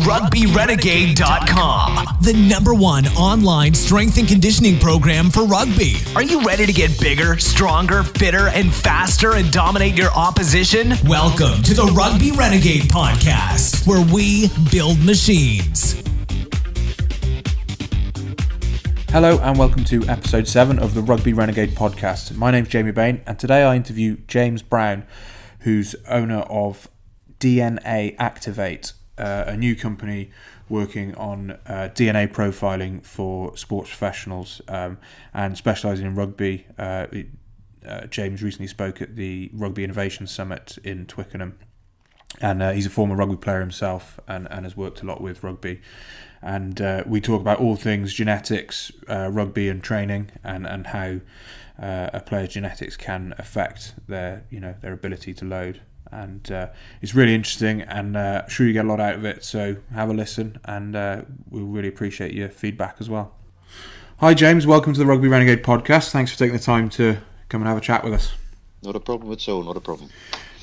RugbyRenegade.com, the #1 online strength and conditioning program for rugby. Are you ready to get bigger, stronger, fitter, and faster and dominate your opposition? Welcome to the Rugby Renegade Podcast, where we build machines. Hello and welcome to episode 7 of the Rugby Renegade Podcast. My name's Jamie Bain and today I interview James Brown, who's owner of DNA Activate, a new company working on DNA profiling for sports professionals and specialising in rugby. James recently spoke at the Rugby Innovation Summit in Twickenham, and he's a former rugby player himself and has worked a lot with rugby. And we talk about all things genetics, rugby and training, and how a player's genetics can affect their ability to load. And it's really interesting, and I'm sure you get a lot out of it. So have a listen, and we'll really appreciate your feedback as well. Hi James, welcome to the Rugby Renegade Podcast. Thanks for taking the time to come and have a chat with us. Not a problem at all, not a problem.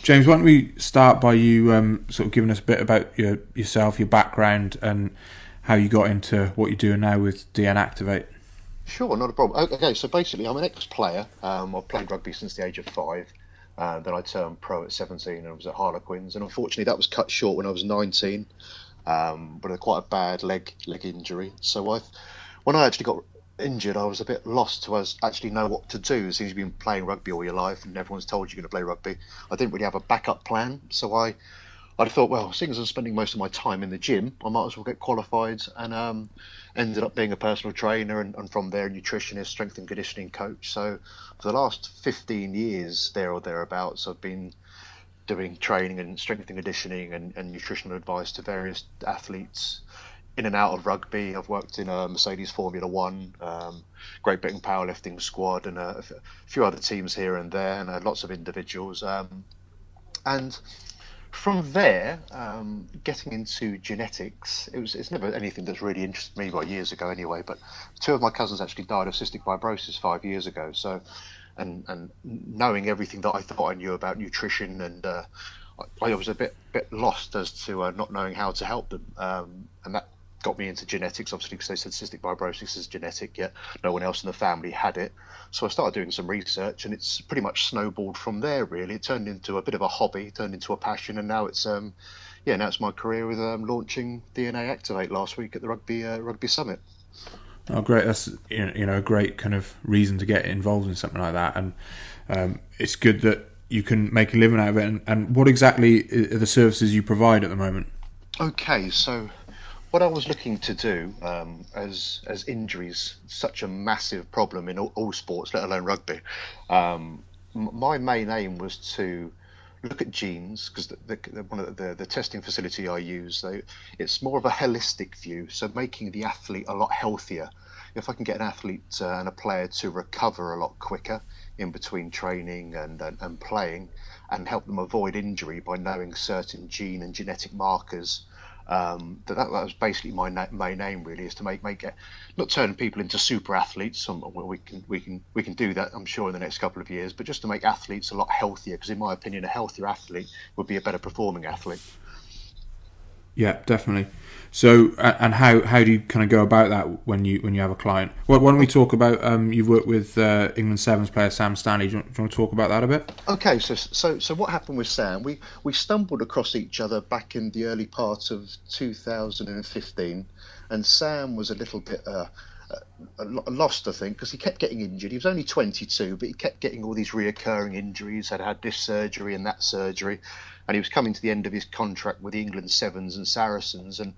James, why don't we start by you sort of giving us a bit about yourself, your background, and how you got into what you're doing now with DNA Activate. Sure, not a problem. Okay, so basically I'm an ex-player. I've played rugby since the age of 5. Then I turned pro at 17 and I was at Harlequins. And unfortunately that was cut short when I was 19. But I had quite a bad leg injury. So when I actually got injured, I was a bit lost to actually know what to do, since you've been playing rugby all your life and everyone's told you're going to play rugby. I didn't really have a backup plan. So I thought, well, seeing as I'm spending most of my time in the gym, I might as well get qualified, and ended up being a personal trainer and from there a nutritionist, strength and conditioning coach. So for the last 15 years, there or thereabouts, I've been doing training and strength and conditioning and nutritional advice to various athletes in and out of rugby. I've worked in a Mercedes Formula 1, Great Britain powerlifting squad, and a few other teams here and there, and lots of individuals. And from there, getting into genetics, it's never anything that's really interested me, years ago anyway, but 2 of my cousins actually died of cystic fibrosis 5 years ago. So, and knowing everything that I thought I knew about nutrition, and I was a bit lost as to not knowing how to help them, and that got me into genetics, obviously, because they said cystic fibrosis is genetic, yet no one else in the family had it. So I started doing some research, and it's pretty much snowballed from there, really. It turned into a bit of a hobby, turned into a passion, and now it's now it's my career with launching DNA Activate last week at the Rugby Summit. Oh, great! That's a great kind of reason to get involved in something like that, and it's good that you can make a living out of it. And what exactly are the services you provide at the moment? Okay, so what I was looking to do, as injuries such a massive problem in all sports, let alone rugby, my main aim was to look at genes, because one of the testing facility I use, it's more of a holistic view, so making the athlete a lot healthier. If I can get an athlete and a player to recover a lot quicker in between training and playing, and help them avoid injury by knowing certain gene and genetic markers, that was basically my main aim, really, is to make it, not turn people into super athletes. We can do that, I'm sure, in the next couple of years, but just to make athletes a lot healthier, because in my opinion a healthier athlete would be a better performing athlete. Yeah, definitely. So, and how do you kind of go about that when you have a client? Well, why don't we talk about you've worked with England Sevens player Sam Stanley. Do you want to talk about that a bit? Okay, so what happened with Sam? We stumbled across each other back in the early part of 2015, and Sam was a little bit lost, I think, because he kept getting injured. He was only 22, but he kept getting all these reoccurring injuries. Had this surgery and that surgery, and he was coming to the end of his contract with the England Sevens and Saracens. And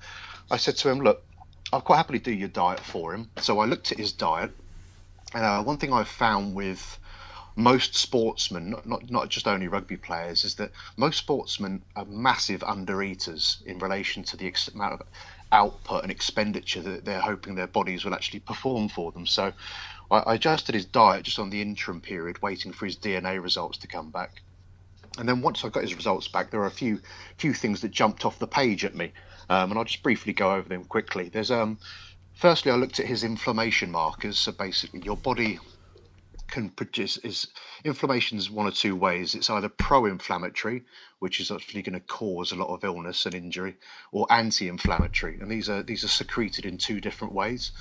I said to him, look, I'll quite happily do your diet for him. So I looked at his diet, and one thing I've found with most sportsmen, not just only rugby players, is that most sportsmen are massive undereaters in relation to the amount of output and expenditure that they're hoping their bodies will actually perform for them. So I adjusted his diet just on the interim period, waiting for his DNA results to come back. And then once I got his results back, there are a few things that jumped off the page at me, and I'll just briefly go over them quickly. There's firstly, I looked at his inflammation markers. So basically, your body can produce is inflammation is one or two ways. It's either pro-inflammatory, which is actually going to cause a lot of illness and injury, or anti-inflammatory, and these are secreted in two different ways.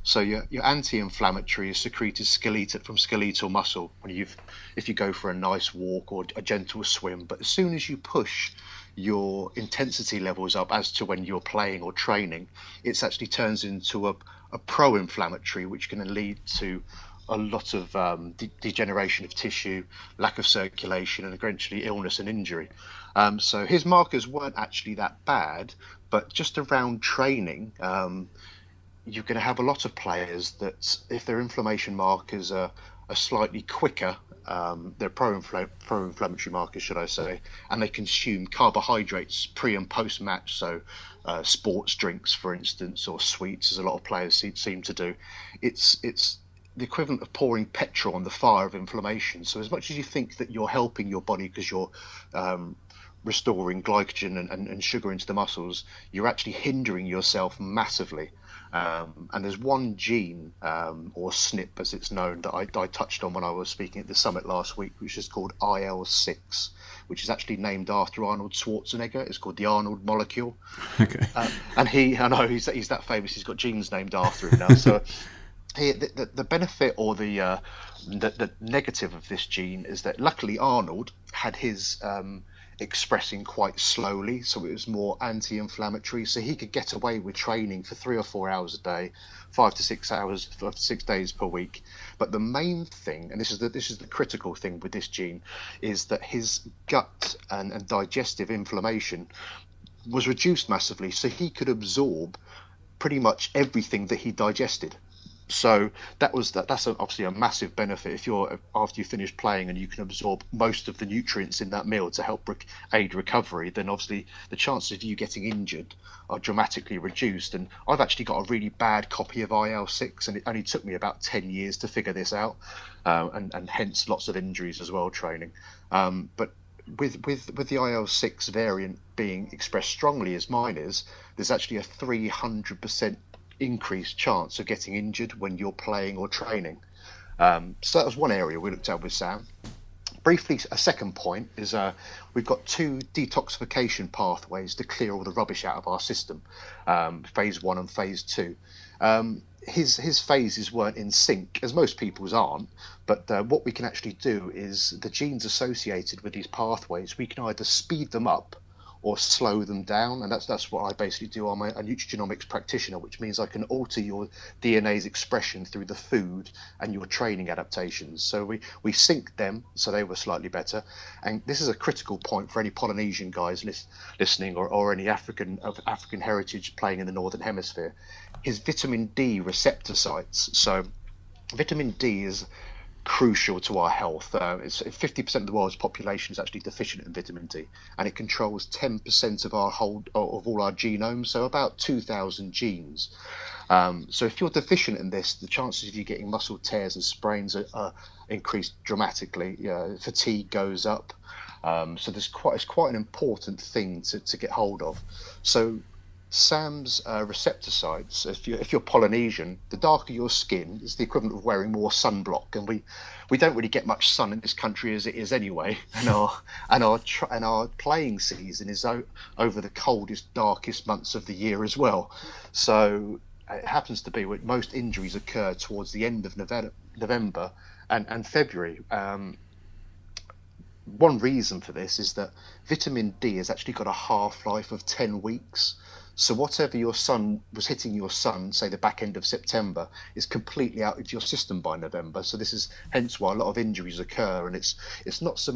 So your anti-inflammatory is secreted from skeletal muscle if you go for a nice walk or a gentle swim. But as soon as you push your intensity levels up as to when you're playing or training, it actually turns into a pro-inflammatory, which can lead to a lot of degeneration of tissue, lack of circulation, and eventually illness and injury. So his markers weren't actually that bad, but just around training, you're going to have a lot of players that, if their inflammation markers are slightly quicker, they're pro-inflammatory markers, should I say, and they consume carbohydrates pre and post match, so sports drinks, for instance, or sweets, as a lot of players seem to do. It's the equivalent of pouring petrol on the fire of inflammation. So as much as you think that you're helping your body because you're restoring glycogen and sugar into the muscles, you're actually hindering yourself massively. And there's one gene, or SNP as it's known, that I touched on when I was speaking at the summit last week, which is called IL-6, which is actually named after Arnold Schwarzenegger. It's called the Arnold molecule. Okay. And I know he's that famous. He's got genes named after him now. So the benefit or the negative of this gene is that luckily Arnold had his expressing quite slowly, so it was more anti-inflammatory, so he could get away with training for 3 or 4 hours a day, 5 to 6 hours, 5 to 6 days per week. But the main thing, and this is the critical thing with this gene, is that his gut and digestive inflammation was reduced massively, so he could absorb pretty much everything that he digested. So that's obviously a massive benefit. If you're, after you finish playing and you can absorb most of the nutrients in that meal to help aid recovery, then obviously the chances of you getting injured are dramatically reduced. And I've actually got a really bad copy of IL-6, and it only took me about 10 years to figure this out, and hence lots of injuries as well training. But with the IL-6 variant being expressed strongly as mine is, there's actually a 300% increased chance of getting injured when you're playing or training. So that was one area we looked at with Sam. Briefly, a second point is we've got 2 detoxification pathways to clear all the rubbish out of our system, phase 1 and phase 2. His phases weren't in sync, as most people's aren't, but what we can actually do is the genes associated with these pathways, we can either speed them up or slow them down, and that's what I basically do. I'm a nutrigenomics practitioner, which means I can alter your DNA's expression through the food and your training adaptations. So we sync them so they were slightly better, and this is a critical point for any Polynesian guys listening, or any African heritage playing in the Northern Hemisphere. His vitamin D receptor sites. So vitamin D is crucial to our health. It's 50% of the world's population is actually deficient in vitamin D, and it controls 10% of all our genomes, so about 2,000 genes. So if you're deficient in this, the chances of you getting muscle tears and sprains are increased dramatically. Fatigue goes up. So it's quite an important thing to get hold of. So Sam's receptor sites, if you're Polynesian, the darker your skin is the equivalent of wearing more sunblock, and we don't really get much sun in this country as it is anyway, and our playing season is over the coldest, darkest months of the year as well. So it happens to be where most injuries occur towards the end of November and February. One reason for this is that vitamin D has actually got a half-life of 10 weeks. So whatever your sun was hitting your sun, say the back end of September, is completely out of your system by November. So this is hence why a lot of injuries occur, and it's not so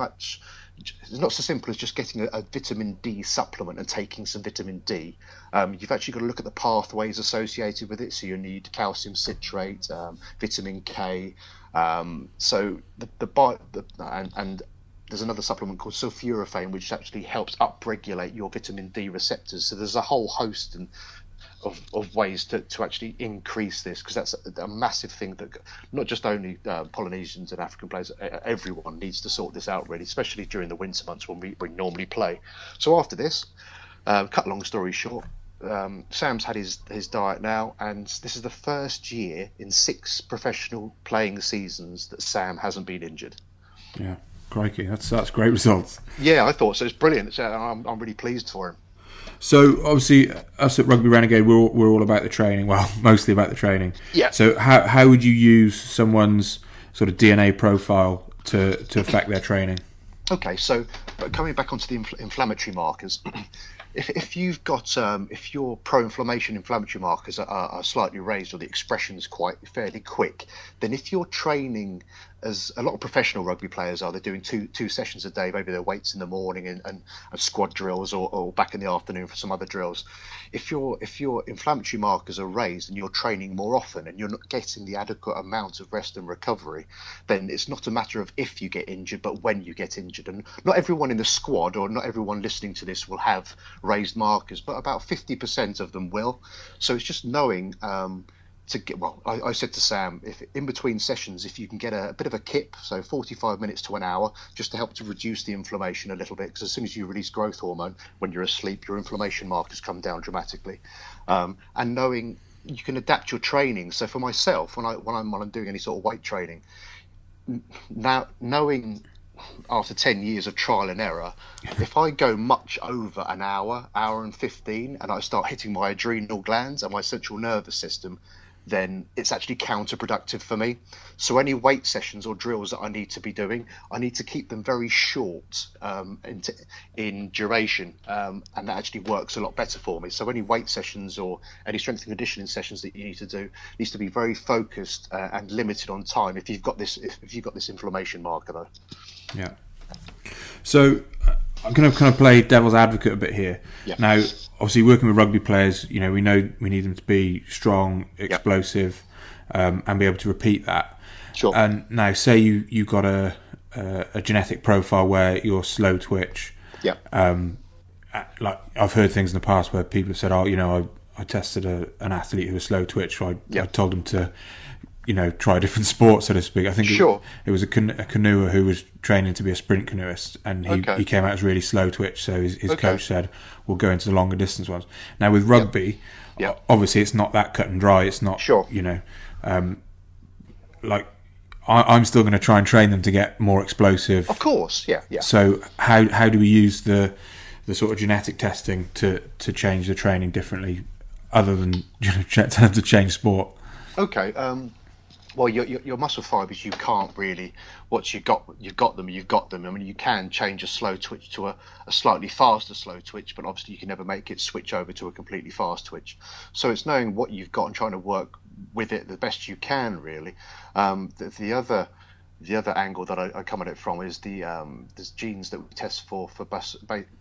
simple as just getting a vitamin D supplement and taking some vitamin D. You've actually got to look at the pathways associated with it. So you need calcium citrate, vitamin K. So and there's another supplement called sulforaphane, which actually helps upregulate your vitamin D receptors. So there's a whole host of ways to actually increase this, because that's a massive thing that not just only Polynesians and African players, everyone needs to sort this out really, especially during the winter months when we normally play. So after this, cut long story short, Sam's had his diet now, and this is the first year in 6 professional playing seasons that Sam hasn't been injured. Yeah, crikey, that's great results. Yeah, I thought so. It's brilliant. I'm really pleased for him. So obviously, us at Rugby Renegade, we're all about the training. Well, mostly about the training. Yeah. So how would you use someone's sort of DNA profile to affect their training? Okay, so coming back onto the inflammatory markers, if you've got if your pro-inflammation inflammatory markers are slightly raised, or the expression's quite fairly quick, then if you're training, as a lot of professional rugby players are, they're doing two sessions a day, maybe their weights in the morning and squad drills, or back in the afternoon for some other drills. If your inflammatory markers are raised and you're training more often and you're not getting the adequate amount of rest and recovery, then it's not a matter of if you get injured, but when you get injured. And not everyone in the squad, or not everyone listening to this, will have raised markers, but about 50% of them will. So it's just knowing I said to Sam, if in between sessions, if you can get a bit of a kip, so 45 minutes to an hour, just to help to reduce the inflammation a little bit, because as soon as you release growth hormone when you're asleep, your inflammation markers come down dramatically. And knowing you can adapt your training. So for myself, when I'm doing any sort of weight training, now knowing after 10 years of trial and error, if I go much over an hour and 15, and I start hitting my adrenal glands and my central nervous system, then it's actually counterproductive for me. So any weight sessions or drills that I need to be doing, I need to keep them very short in duration, and that actually works a lot better for me. So any weight sessions or any strength and conditioning sessions that you need to do needs to be very focused and limited on time if you've got this inflammation marker, though. Yeah. So I'm going to kind of play devil's advocate a bit here. Yeah. Now, obviously, working with rugby players, we know we need them to be strong, explosive, and be able to repeat that. Sure. And now, say you got a genetic profile where you're slow twitch. Yeah. Like I've heard things in the past where people have said, I tested an athlete who was slow twitch, so I told them to, try a different sport, so to speak. I think it was a canoer who was training to be a sprint canoeist, and he came out as really slow twitch, so his coach said, we'll go into the longer distance ones. Now with rugby, obviously it's not that cut and dry. It's not, like I'm still going to try and train them to get more explosive. Of course, yeah. So how do we use the sort of genetic testing to change the training differently, other than to change sport? Okay. Well, your muscle fibers, you can't really. Once you've got them. I mean, you can change a slow twitch to a slightly faster slow twitch, but obviously you can never make it switch over to a completely fast twitch. So it's knowing what you've got and trying to work with it the best you can, really. The other angle that I come at it from is there's genes that we test for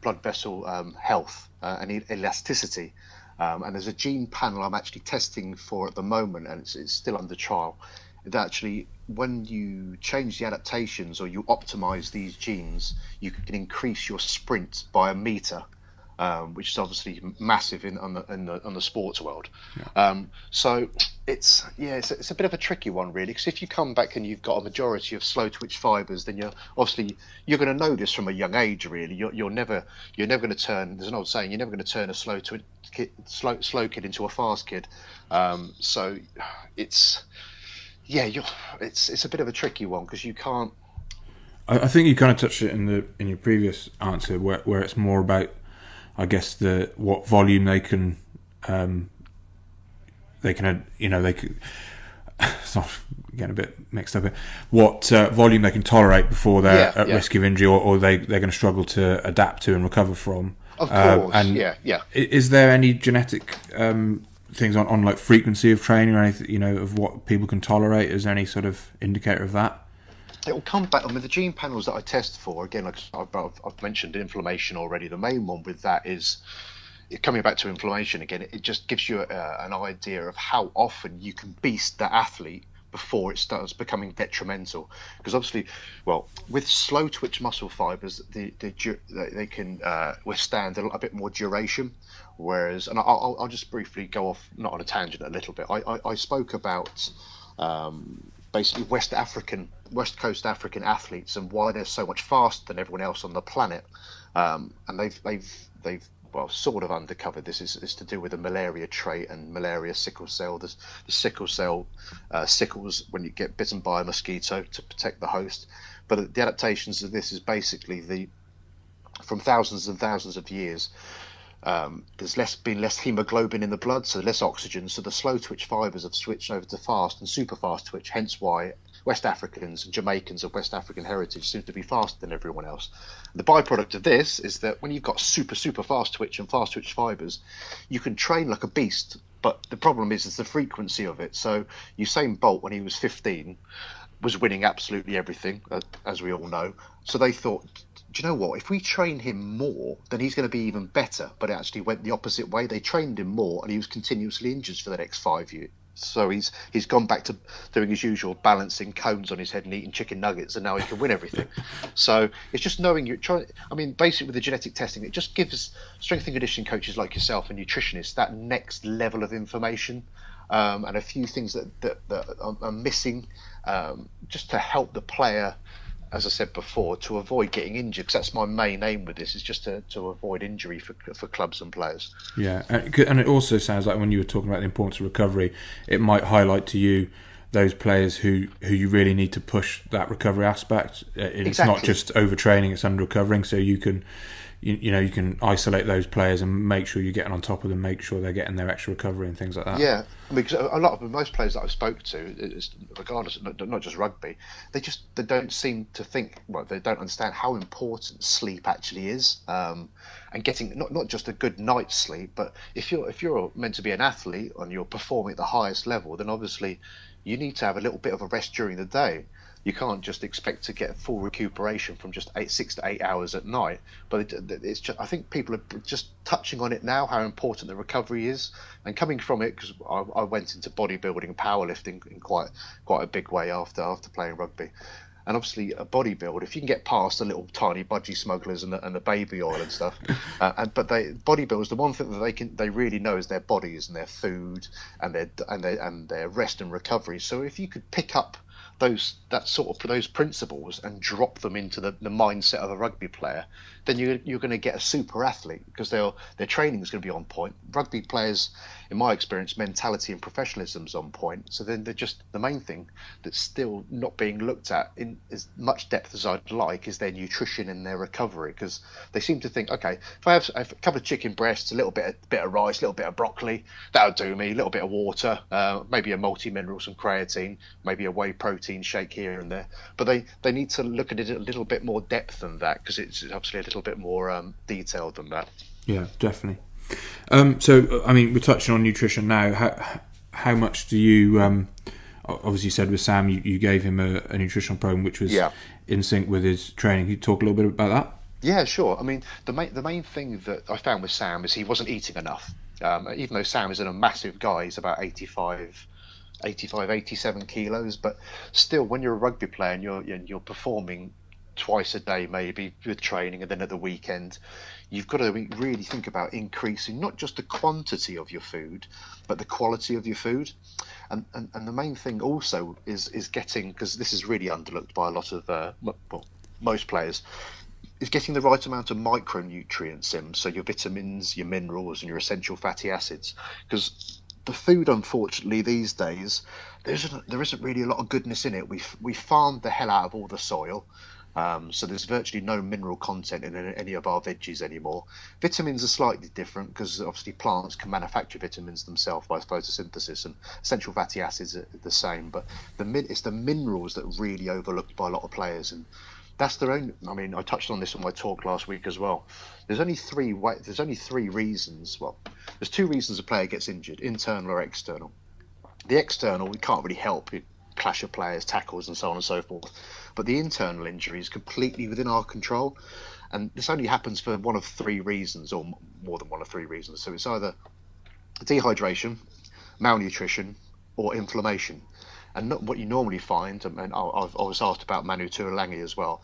blood vessel health and elasticity. And there's a gene panel I'm actually testing for at the moment, and it's still under trial. That actually, when you change the adaptations or you optimize these genes, you can increase your sprint by a meter, which is obviously massive on the sports world. Yeah. So it's a bit of a tricky one, really, because if you come back and you've got a majority of slow twitch fibers, then you're going to know this from a young age. Really, you're never going to turn. There's an old saying: you're never going to turn a slow kid into a fast kid. So it's a bit of a tricky one, because you can't. I think you kind of touched it in your previous answer, where it's more about, I guess, what volume they can sorry, getting a bit mixed up here. What volume they can tolerate before they're at risk of injury, or they're going to struggle to adapt to and recover from. Of course, and is there any genetic things on like frequency of training or anything, of what people can tolerate? Is there any sort of indicator of that? It will come back. I mean, the gene panels that I test for, again, like I've mentioned inflammation already. The main one with that is, coming back to inflammation again, it just gives you an idea of how often you can beast the athlete before it starts becoming detrimental. Because obviously, well, with slow twitch muscle fibers, they can withstand a bit more duration. Whereas, and I'll just briefly go off, not on a tangent, a little bit. I spoke about basically West Coast African athletes and why they're so much faster than everyone else on the planet. And they've sort of undercovered this, is to do with the malaria trait and malaria sickle cell. The sickle cell sickles when you get bitten by a mosquito to protect the host. But the adaptations of this is basically from thousands and thousands of years. There's been less hemoglobin in the blood, so less oxygen. So the slow twitch fibers have switched over to fast and super fast twitch. Hence why West Africans and Jamaicans of West African heritage seem to be faster than everyone else. The byproduct of this is that when you've got super fast twitch and fast twitch fibers, you can train like a beast. But the problem is the frequency of it. So Usain Bolt, when he was 15, was winning absolutely everything, as we all know. So they thought, do you know what? If we train him more, then he's going to be even better. But it actually went the opposite way. They trained him more, and he was continuously injured for the next 5 years. So he's gone back to doing his usual balancing cones on his head and eating chicken nuggets, and now he can win everything. So it's just knowing you're trying. I mean, basically with the genetic testing, it just gives strength and conditioning coaches like yourself and nutritionists that next level of information, and a few things that are missing, just to help the player, as I said before, to avoid getting injured, because that's my main aim with this, is just to avoid injury for clubs and players. Yeah, and it also sounds like when you were talking about the importance of recovery, it might highlight to you those players who you really need to push that recovery aspect. It's Exactly. not just overtraining, it's under recovering, so you can you can isolate those players and make sure you're getting on top of them, make sure they're getting their extra recovery and things like that. Yeah, because most players that I've spoke to, regardless of not just rugby, they don't seem to think, they don't understand how important sleep actually is, and getting not just a good night's sleep, but if you're meant to be an athlete and you're performing at the highest level, then obviously you need to have a little bit of a rest during the day. You can't just expect to get full recuperation from just 6 to 8 hours at night. But it's just, I think people are just touching on it now, how important the recovery is, and coming from it, because I went into bodybuilding and powerlifting in quite a big way after playing rugby. And obviously a bodybuilder, if you can get past the little tiny budgie smugglers and the baby oil and stuff, but bodybuilders, the one thing that they really know is their bodies and their food and their rest and recovery. So if you could pick up those principles and drop them into the mindset of a rugby player, then you're going to get a super athlete, because their training is going to be on point. Rugby players, in my experience, mentality and professionalism is on point. So then they're just, the main thing that's still not being looked at in as much depth as I'd like is their nutrition and their recovery, because they seem to think, okay, if I have a couple of chicken breasts, a little bit of rice, a little bit of broccoli, that'll do me. A little bit of water, maybe a multi-mineral, some creatine, maybe a whey protein shake here and there. But they need to look at it a little bit more depth than that, because it's obviously a little bit more detailed than that. Yeah, definitely. So, I mean, we're touching on nutrition now. How much do you, obviously you said with Sam, you gave him a nutritional program which was in sync with his training. Can you talk a little bit about that? Yeah, sure. I mean, the main thing that I found with Sam is he wasn't eating enough. Even though Sam isn't a massive guy, he's about 87 kilos, but still, when you're a rugby player and you're performing twice a day, maybe with training, and then at the weekend, you've got to really think about increasing not just the quantity of your food, but the quality of your food. And the main thing also is getting, because this is really underlooked by a lot of most players, is getting the right amount of micronutrients in, so your vitamins, your minerals, and your essential fatty acids. Because the food, unfortunately, these days, there isn't really a lot of goodness in it. We farmed the hell out of all the soil. So there's virtually no mineral content in any of our veggies anymore. Vitamins are slightly different, because obviously plants can manufacture vitamins themselves by photosynthesis, and essential fatty acids are the same. But it's the minerals that are really overlooked by a lot of players, and that's their own. I mean, I touched on this in my talk last week as well. There's only three reasons. Well, there's two reasons a player gets injured: internal or external. The external, we can't really help. Clash of players, tackles, and so on and so forth. But the internal injury is completely within our control, and this only happens for one of three reasons, or more than one of three reasons. So it's either dehydration, malnutrition, or inflammation. And not what you normally find, and I was asked about Manu Tuolangi as well.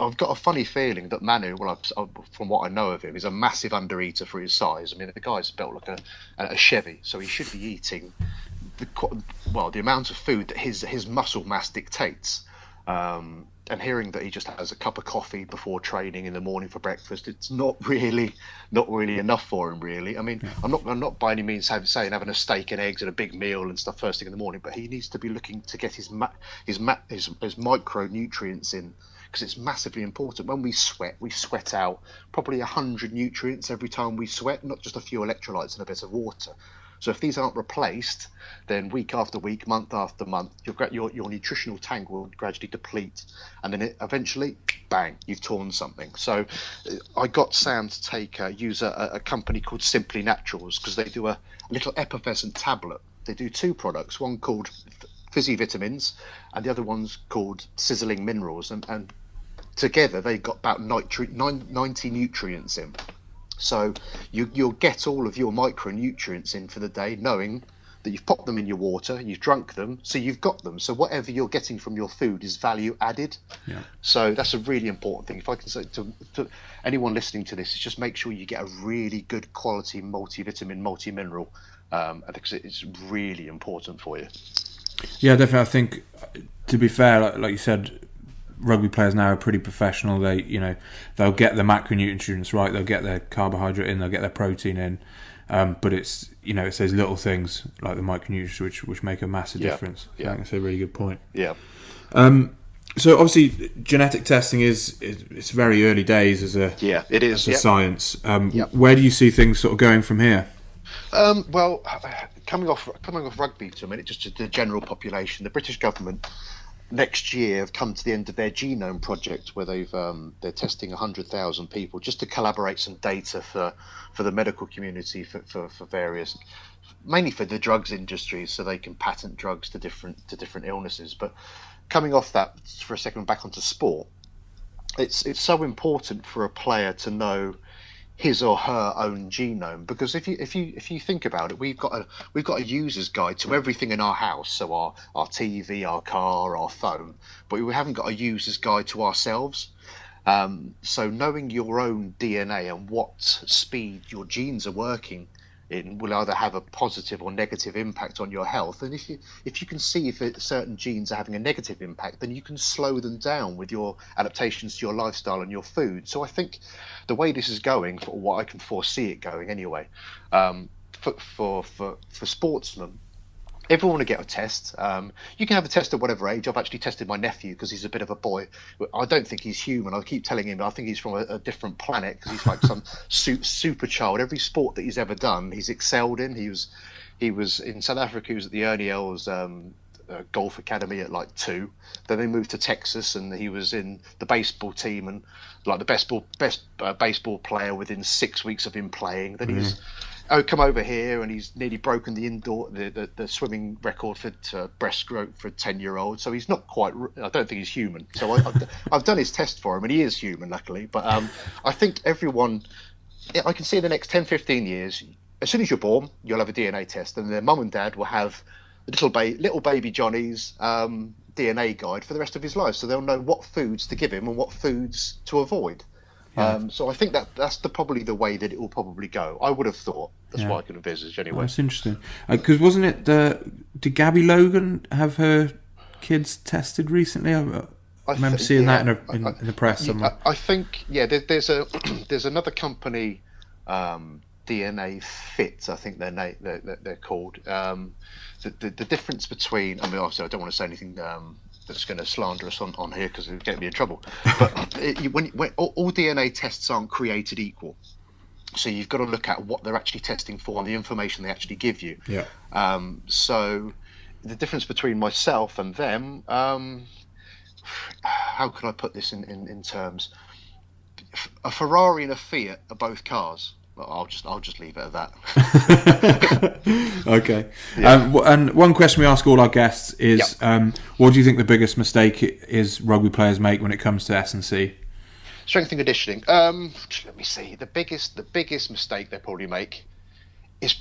I've got a funny feeling that Manu, from what I know of him, is a massive undereater for his size. I mean, the guy's built like a Chevy, so he should be eating the amount of food that his muscle mass dictates. And hearing that he just has a cup of coffee before training in the morning for breakfast, it's not really enough for him, really. I mean, I'm not by any means saying having a steak and eggs and a big meal and stuff first thing in the morning, but he needs to be looking to get his micronutrients in, because it's massively important. When we sweat out probably 100 nutrients every time we sweat, not just a few electrolytes and a bit of water. So if these aren't replaced, then week after week, month after month, your nutritional tank will gradually deplete, and then eventually, bang, you've torn something. So I got Sam to use a company called Simply Naturals, because they do a little effervescent tablet. They do two products, one called Fizzy Vitamins, and the other one's called Sizzling Minerals, and together they've got about 90 nutrients in. So you'll get all of your micronutrients in for the day, knowing that you've popped them in your water, you've drunk them, so you've got them. So whatever you're getting from your food is value added. Yeah. So that's a really important thing. If I can say to anyone listening to this, is just make sure you get a really good quality multivitamin, multi-mineral, because it's really important for you. Yeah, definitely. I think, to be fair, like you said, rugby players now are pretty professional. They'll get the macronutrients right, they'll get their carbohydrate in, they'll get their protein in, but it's those little things like the micronutrients which make a massive difference. I think that's a really good point. So obviously genetic testing it's very early days as a science. Where do you see things sort of going from here? Well, coming off rugby for a minute, just to the general population, the British government next year have come to the end of their genome project, where they're testing 100,000 people just to collaborate some data for the medical community, for various, mainly for the drugs industry, so they can patent drugs to different illnesses. But coming off that for a second, back onto sport, it's so important for a player to know his or her own genome, because if you think about it, we've got a user's guide to everything in our house, so our TV, our car, our phone, but we haven't got a user's guide to ourselves. So knowing your own DNA and what speed your genes are working in will either have a positive or negative impact on your health. And if you can see if certain genes are having a negative impact, then you can slow them down with your adaptations to your lifestyle and your food. So I think the way this is going, for what I can foresee it going anyway, for sportsmen, everyone will get a test. You can have a test at whatever age. I've actually tested my nephew because he's a bit of a boy. I don't think he's human. I keep telling him I think he's from a different planet, because he's like some super child. Every sport that he's ever done, he's excelled in. He was in South Africa. He was at the Ernie Els golf academy at like 2. Then they moved to Texas, and he was in the baseball team and like the best baseball player within 6 weeks of him playing. Then he's come over here, and he's nearly broken the swimming record for breaststroke for a 10-year-old. So he's not quite. I don't think he's human. So I've done his test for him, and he is human, luckily. But I think everyone, I can see in the next 10, 15 years, as soon as you're born, you'll have a DNA test, and their mum and dad will have little baby Johnny's DNA guide for the rest of his life, so they'll know what foods to give him and what foods to avoid. So I think that's probably the way that it will probably go. I would have thought. That's what I could envisage anyway. That's interesting. Because wasn't it, did Gabby Logan have her kids tested recently? I remember seeing that in the press somewhere. I think, there's another company, DNA Fit, I think they're called. The difference between, I mean, obviously I don't want to say anything that's going to slander us on here, because it would get me in trouble. But when all DNA tests aren't created equal, so you've got to look at what they're actually testing for and the information they actually give you. So the difference between myself and them, how can I put this in terms? A Ferrari and a Fiat are both cars. I'll just leave it at that. Okay. And one question we ask all our guests is, what do you think the biggest mistake is rugby players make when it comes to S&C? Strength and conditioning. Let me see. The biggest mistake they probably make is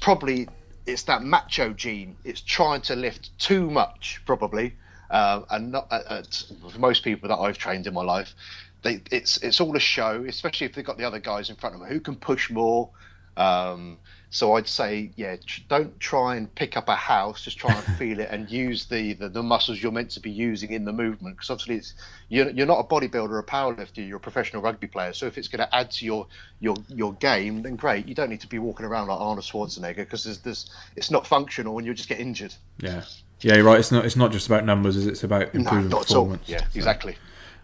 it's that macho gene. It's trying to lift too much, probably, and not for most people that I've trained in my life. It's all a show, especially if they've got the other guys in front of them who can push more. So I'd say, don't try and pick up a house. Just try and feel it and use the muscles you're meant to be using in the movement. Because obviously, you're not a bodybuilder or a powerlifter. You're a professional rugby player. So if it's going to add to your game, then great. You don't need to be walking around like Arnold Schwarzenegger, because it's not functional and you'll just get injured. Yeah, you're right. It's not just about numbers. It's about improving performance. Yeah, exactly.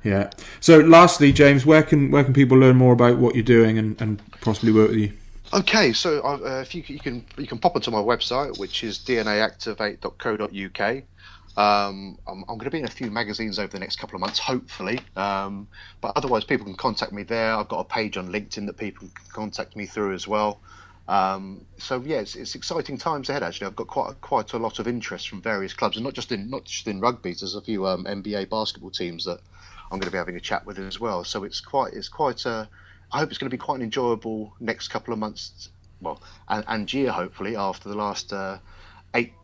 Yeah. So lastly, James, where can people learn more about what you're doing and possibly work with you? Okay, so if you can pop onto my website, which is dnaactivate.co.uk. I'm going to be in a few magazines over the next couple of months, hopefully. But otherwise, people can contact me there. I've got a page on LinkedIn that people can contact me through as well. So yeah, it's exciting times ahead. Actually, I've got quite a lot of interest from various clubs, and not just in rugby. There's a few NBA basketball teams that I'm going to be having a chat with as well. So it's quite I hope it's going to be quite an enjoyable next couple of months, and year, hopefully, after the last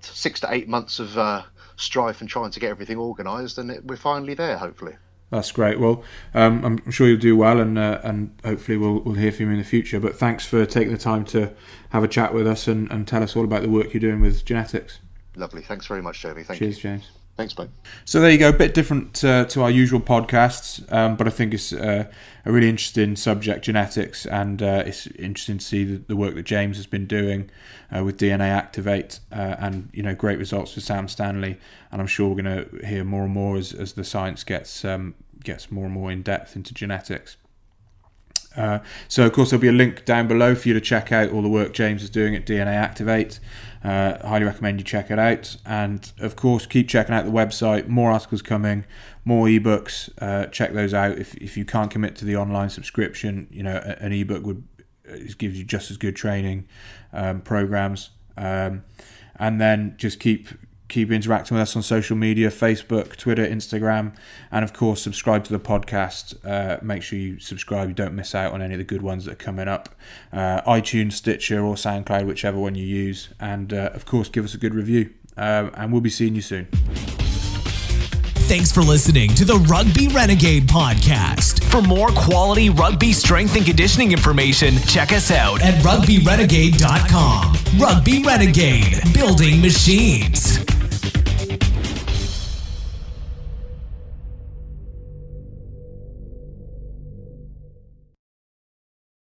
6 to 8 months of strife and trying to get everything organised, and we're finally there, hopefully. That's great. Well, I'm sure you'll do well, and hopefully we'll hear from you in the future. But thanks for taking the time to have a chat with us and tell us all about the work you're doing with genetics. Lovely. Thanks very much, Jamie. Thank you. Cheers, James. Thanks, mate. So there you go, a bit different to our usual podcasts, but I think it's a really interesting subject, genetics, and it's interesting to see the work that James has been doing with DNA Activate, and great results for Sam Stanley. And I'm sure we're going to hear more and more as the science gets more and more in depth into genetics. So of course there'll be a link down below for you to check out all the work James is doing at DNA Activate. Highly recommend you check it out, and of course keep checking out the website. More articles coming, more ebooks. Check those out. If you can't commit to the online subscription, an ebook gives you just as good training programs, and then just keep interacting with us on social media, Facebook, Twitter, Instagram, and of course subscribe to the podcast. Make sure you subscribe, you don't miss out on any of the good ones that are coming up. iTunes, Stitcher or SoundCloud, whichever one you use, and of course give us a good review, and we'll be seeing you soon. Thanks for listening to the Rugby Renegade Podcast. For more quality rugby strength and conditioning information, check us out at rugbyrenegade.com. Rugby Renegade, building machines.